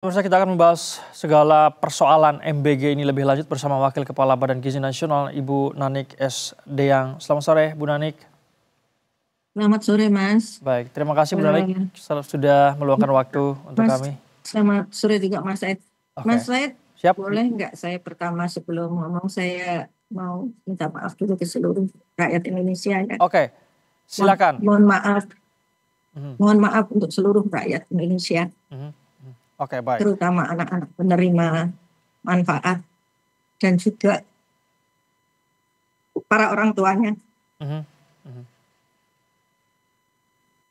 Pemirsa, kita akan membahas segala persoalan MBG ini lebih lanjut bersama Wakil Kepala Badan Gizi Nasional, Ibu Nanik S. Deyang. Selamat sore, Bu Nanik. Selamat sore, Mas. Baik, terima kasih Bu Nanik sudah meluangkan waktu untuk Mas, kami. selamat sore juga Mas Said. Oke. Mas Said, Siap. boleh nggak saya pertama sebelum ngomong saya mau minta maaf dulu ke seluruh rakyat Indonesia ya. Oke, silakan. Mohon maaf untuk seluruh rakyat Indonesia. Oke, baik. Terutama anak-anak penerima manfaat dan juga para orang tuanya.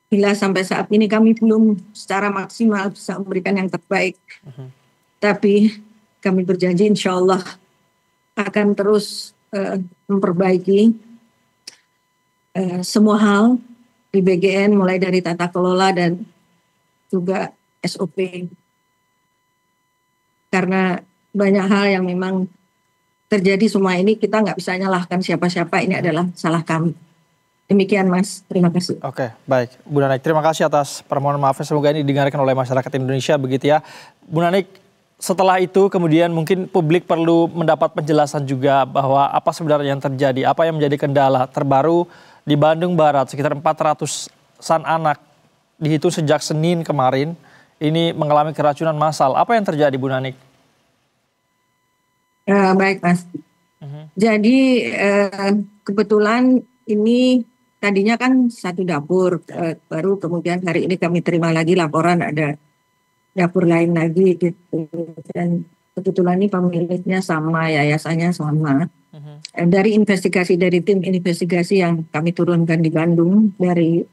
Bila sampai saat ini kami belum secara maksimal bisa memberikan yang terbaik. Tapi kami berjanji insya Allah akan terus memperbaiki semua hal di BGN, mulai dari tata kelola dan juga SOP. Karena banyak hal yang memang terjadi semua ini, kita nggak bisa nyalahkan siapa-siapa, ini adalah salah kami. Demikian Mas, terima kasih. Oke, baik. Bu Nanik, terima kasih atas permohonan maafnya. Semoga ini didengarkan oleh masyarakat Indonesia begitu ya. Bu Nanik, setelah itu kemudian mungkin publik perlu mendapat penjelasan juga bahwa apa sebenarnya yang terjadi, apa yang menjadi kendala terbaru di Bandung Barat. Sekitar 400-an anak dihitung sejak Senin kemarin ini mengalami keracunan massal. Apa yang terjadi, Bu Nanik? Baik Mas. Jadi kebetulan ini tadinya kan satu dapur, baru kemudian hari ini kami terima lagi laporan ada dapur lain lagi gitu. Dan kebetulan ini pemiliknya sama, yayasannya sama. Dari investigasi dari tim investigasi yang kami turunkan di Bandung dari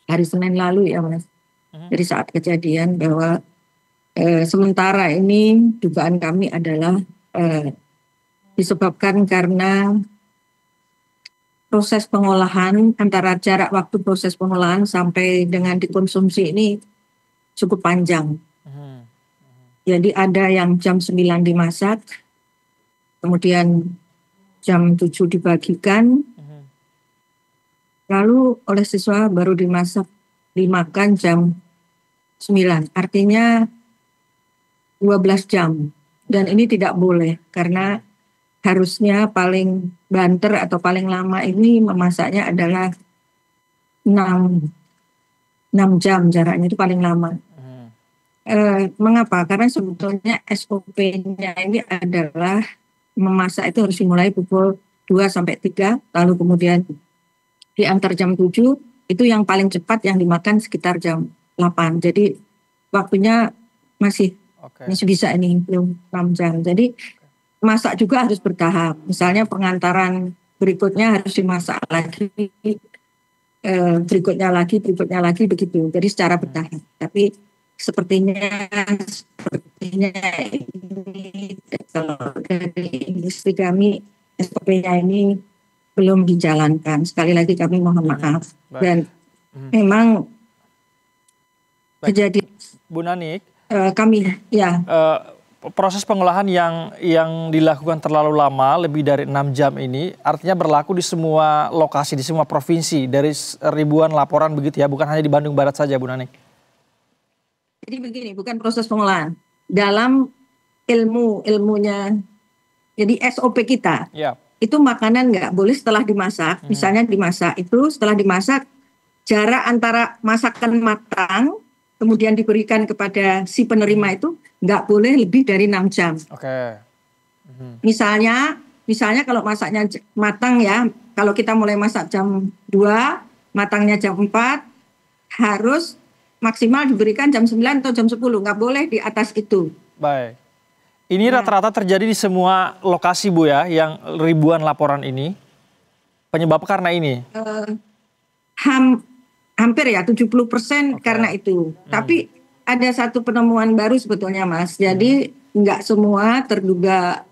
hari Senin lalu ya Mas. Dari saat kejadian bahwa sementara ini dugaan kami adalah disebabkan karena proses pengolahan, antara jarak waktu proses pengolahan sampai dengan dikonsumsi ini cukup panjang. Jadi ada yang jam 9 dimasak, kemudian jam 7 dibagikan, lalu oleh siswa baru dimakan jam 9. Artinya 12 jam. Dan ini tidak boleh karena harusnya paling banter atau paling lama ini memasaknya adalah 6 jam jaraknya, itu paling lama. Mengapa? Karena sebetulnya SOP-nya ini adalah memasak itu harus dimulai pukul 2 sampai 3, lalu kemudian diantar jam 7, itu yang paling cepat yang dimakan sekitar jam 8. Jadi waktunya masih bisa ini, belum 6 jam. Jadi masak juga harus bertahap. Misalnya pengantaran berikutnya harus dimasak lagi, berikutnya lagi begitu. Jadi secara bertahap. Tapi sepertinya ini kalau dari industri kami SOP-nya ini belum dijalankan. Sekali lagi kami mohon maaf. Dan memang kejadian Bu Nanik, kami ya proses pengolahan yang dilakukan terlalu lama, lebih dari 6 jam ini, artinya berlaku di semua lokasi, di semua provinsi, dari ribuan laporan begitu ya, bukan hanya di Bandung Barat saja, Bu Nanik. Jadi begini, bukan proses pengolahan. Dalam ilmunya, jadi SOP kita, itu makanan nggak boleh setelah dimasak. Misalnya dimasak itu, setelah dimasak, jarak antara masakan matang, kemudian diberikan kepada si penerima itu nggak boleh lebih dari 6 jam. Misalnya kalau masaknya matang ya, kalau kita mulai masak jam 2, matangnya jam 4, harus maksimal diberikan jam 9 atau jam 10, nggak boleh di atas itu. Baik. Ini rata-rata terjadi di semua lokasi Bu ya, yang ribuan laporan ini. Penyebab karena ini? Hampir ya 70% karena itu. Tapi ada satu penemuan baru sebetulnya Mas. Jadi nggak semua terduga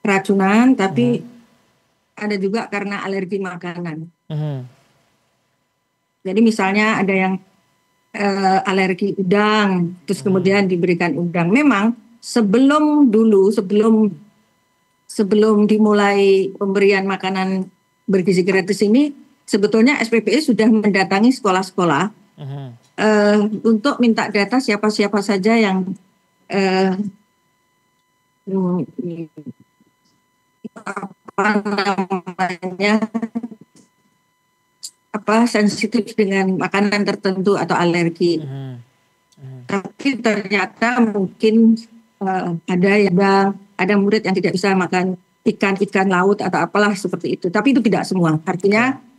keracunan, tapi ada juga karena alergi makanan. Jadi misalnya ada yang alergi udang, terus kemudian diberikan udang. Memang sebelum dimulai pemberian makanan bergizi gratis ini, sebetulnya SPPI sudah mendatangi sekolah-sekolah untuk minta data siapa-siapa saja yang eh, mm, apa namanya sensitif dengan makanan tertentu atau alergi. Mhm. Mhm. Tapi ternyata mungkin ada murid yang tidak bisa makan ikan laut atau apalah seperti itu. Tapi itu tidak semua. Artinya Oke.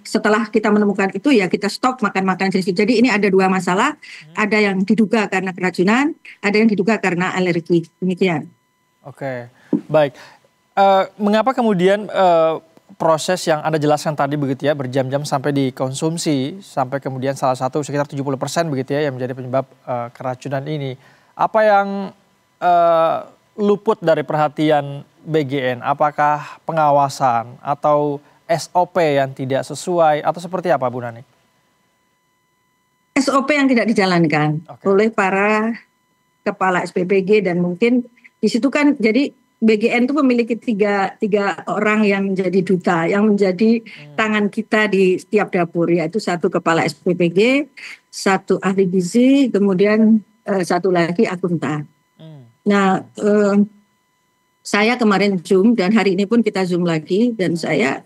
setelah kita menemukan itu ya kita stop makan sensitif. Jadi ini ada dua masalah. Ada yang diduga karena keracunan, ada yang diduga karena alergi. Demikian. Oke, baik. Mengapa kemudian proses yang Anda jelaskan tadi begitu ya, berjam-jam sampai dikonsumsi, sampai kemudian salah satu sekitar 70% begitu ya yang menjadi penyebab keracunan ini. Apa yang luput dari perhatian BGN? Apakah pengawasan atau SOP yang tidak sesuai atau seperti apa, Bu Nanik? SOP yang tidak dijalankan oleh para kepala SPPG dan mungkin di situ kan jadi BGN itu memiliki tiga orang yang menjadi duta, yang menjadi tangan kita di setiap dapur, yaitu satu kepala SPPG, satu ahli gizi, kemudian satu lagi akuntan. Nah, saya kemarin Zoom dan hari ini pun kita Zoom lagi dan saya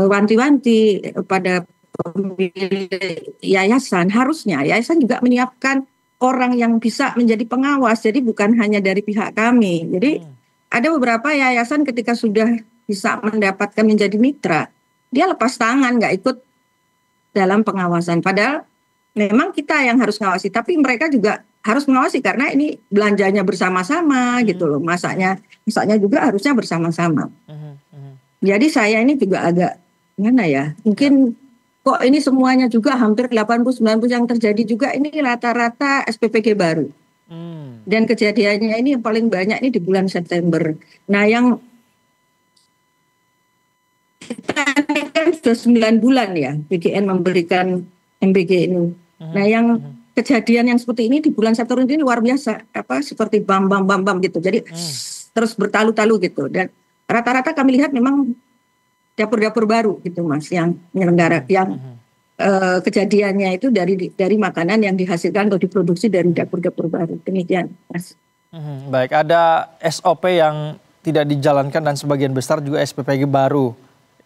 wanti-wanti pada pemilik yayasan, harusnya yayasan juga menyiapkan orang yang bisa menjadi pengawas, jadi bukan hanya dari pihak kami. Jadi ada beberapa yayasan ketika sudah bisa mendapatkan menjadi mitra, dia lepas tangan, nggak ikut dalam pengawasan. Padahal memang kita yang harus ngawasi, tapi mereka juga harus mengawasi karena ini belanjanya bersama-sama gitu loh, masaknya juga harusnya bersama-sama. Jadi saya ini juga agak gimana ya, mungkin kok ini semuanya juga hampir 80-90 yang terjadi juga ini rata-rata SPPG baru. Dan kejadiannya ini yang paling banyak ini di bulan September. Nah yang kita kan sudah 9 bulan ya BGN memberikan MBG ini. Nah yang kejadian yang seperti ini di bulan September ini luar biasa. Seperti bam gitu. Jadi terus bertalu-talu gitu. Dan rata-rata kami lihat memang dapur-dapur baru gitu Mas yang menyelenggara yang kejadiannya itu dari makanan yang dihasilkan atau diproduksi dari dapur-dapur baru. Demikian Mas. Baik, ada SOP yang tidak dijalankan dan sebagian besar juga SPPG baru,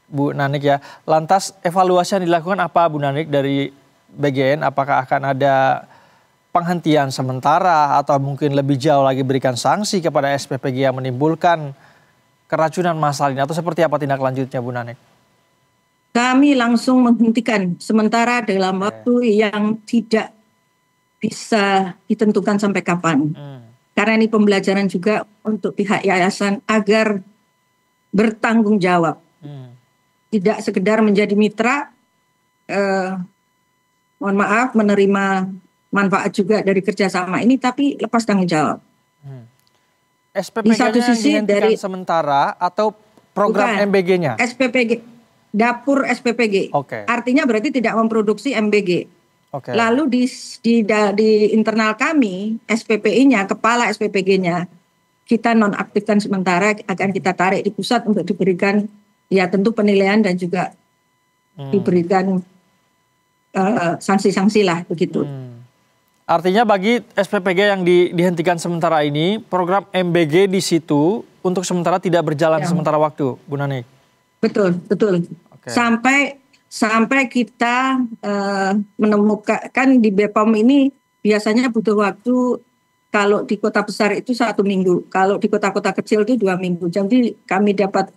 Bu Nanik ya. Lantas evaluasi yang dilakukan apa Bu Nanik dari BGN? Apakah akan ada penghentian sementara atau mungkin lebih jauh lagi berikan sanksi kepada SPPG yang menimbulkan keracunan massal ini atau seperti apa tindak lanjutnya Bu Nanik? Kami langsung menghentikan sementara dalam waktu yang tidak bisa ditentukan sampai kapan. Karena ini pembelajaran juga untuk pihak yayasan agar bertanggung jawab. Tidak sekedar menjadi mitra, mohon maaf menerima manfaat juga dari kerjasama ini, tapi lepas tanggung jawab. SPPG-nya yang dihentikan sementara atau program MBG-nya? SPPG, dapur SPPG. Artinya berarti tidak memproduksi MBG. Lalu di internal kami, SPPI-nya, kepala SPPG-nya, kita nonaktifkan sementara, akan kita tarik di pusat untuk diberikan ya tentu penilaian dan juga diberikan sanksi-sanksi lah begitu. Artinya bagi SPPG yang dihentikan sementara ini, program MBG di situ untuk sementara tidak berjalan sementara waktu, Bu Nanik? Betul. Sampai kita menemukan, kan di BPOM ini biasanya butuh waktu, kalau di kota besar itu 1 minggu, kalau di kota-kota kecil itu 2 minggu. Jadi kami dapat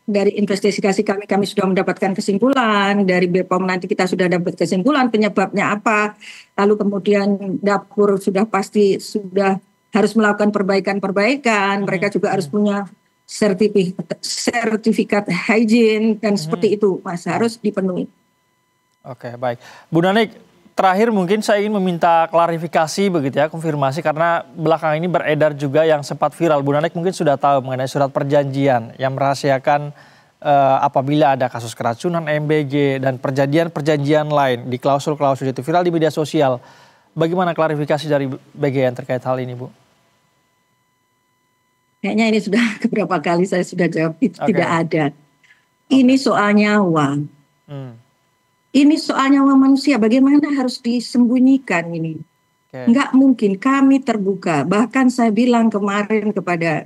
dari investigasi kami sudah mendapatkan kesimpulan, dari BPOM nanti kita sudah dapat kesimpulan penyebabnya apa, lalu kemudian dapur sudah pasti sudah harus melakukan perbaikan, mereka juga harus punya sertifikat hygiene dan seperti itu Mas, harus dipenuhi. Oke, baik. Bu Nanik, terakhir mungkin saya ingin meminta klarifikasi begitu ya, konfirmasi karena belakangan ini beredar juga yang sempat viral. Bu Nanik mungkin sudah tahu mengenai surat perjanjian yang merahasiakan apabila ada kasus keracunan MBG dan perjanjian lain di klausul-klausul itu viral di media sosial. Bagaimana klarifikasi dari BGN terkait hal ini, Bu? Kayaknya ini sudah beberapa kali saya sudah jawab, itu tidak ada. Ini soal nyawa. ini soal nyawa manusia, bagaimana harus disembunyikan ini? Oke. Nggak mungkin, kami terbuka. Bahkan saya bilang kemarin kepada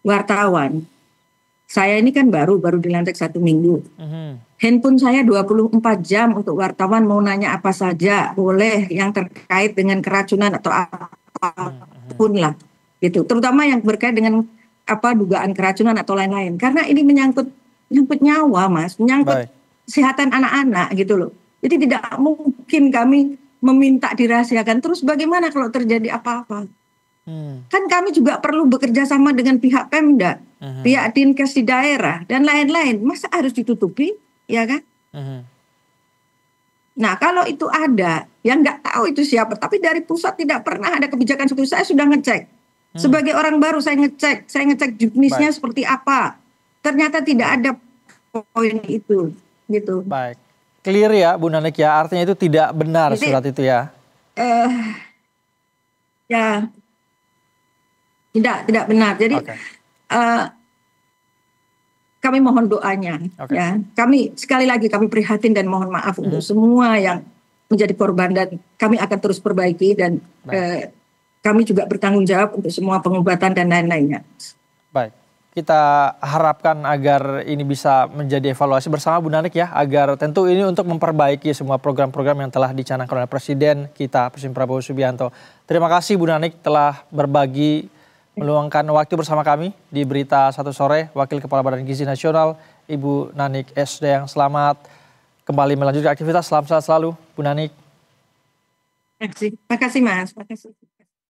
wartawan, saya ini kan baru dilantik 1 minggu. Handphone saya 24 jam untuk wartawan mau nanya apa saja, boleh yang terkait dengan keracunan atau apapun lah. Gitu. Terutama yang berkait dengan dugaan keracunan atau lain-lain. Karena ini menyangkut nyawa, Mas, menyangkut kesehatan anak-anak gitu loh. Jadi tidak mungkin kami meminta dirahasiakan. Terus bagaimana kalau terjadi apa-apa? Kan kami juga perlu bekerja sama dengan pihak Pemda, pihak Dinkes di daerah, dan lain-lain. Masa harus ditutupi, ya kan? Nah, kalau itu ada, yang nggak tahu itu siapa. Tapi dari pusat tidak pernah ada kebijakan seperti itu. Saya sudah ngecek. Sebagai orang baru saya ngecek jenisnya seperti apa. Ternyata tidak ada poin itu, gitu. Baik. Clear ya, Bu Nanik ya. Artinya itu tidak benar. Jadi, surat itu ya. Ya. Tidak benar. Jadi kami mohon doanya. Ya. Kami sekali lagi kami prihatin dan mohon maaf untuk semua yang menjadi korban, dan kami akan terus perbaiki, dan kami juga bertanggung jawab untuk semua pengobatan dan lain-lainnya. Baik. Kita harapkan agar ini bisa menjadi evaluasi bersama Bu Nanik ya, agar tentu ini untuk memperbaiki semua program-program yang telah dicanangkan oleh Presiden kita, Presiden Prabowo Subianto. Terima kasih Bu Nanik telah berbagi, meluangkan waktu bersama kami di Berita Satu Sore. Wakil Kepala Badan Gizi Nasional, Ibu Nanik S. Deyang. Selamat kembali melanjutkan aktivitas. Selamat sehat selalu, Bu Nanik. Terima kasih Mas. Terima kasih.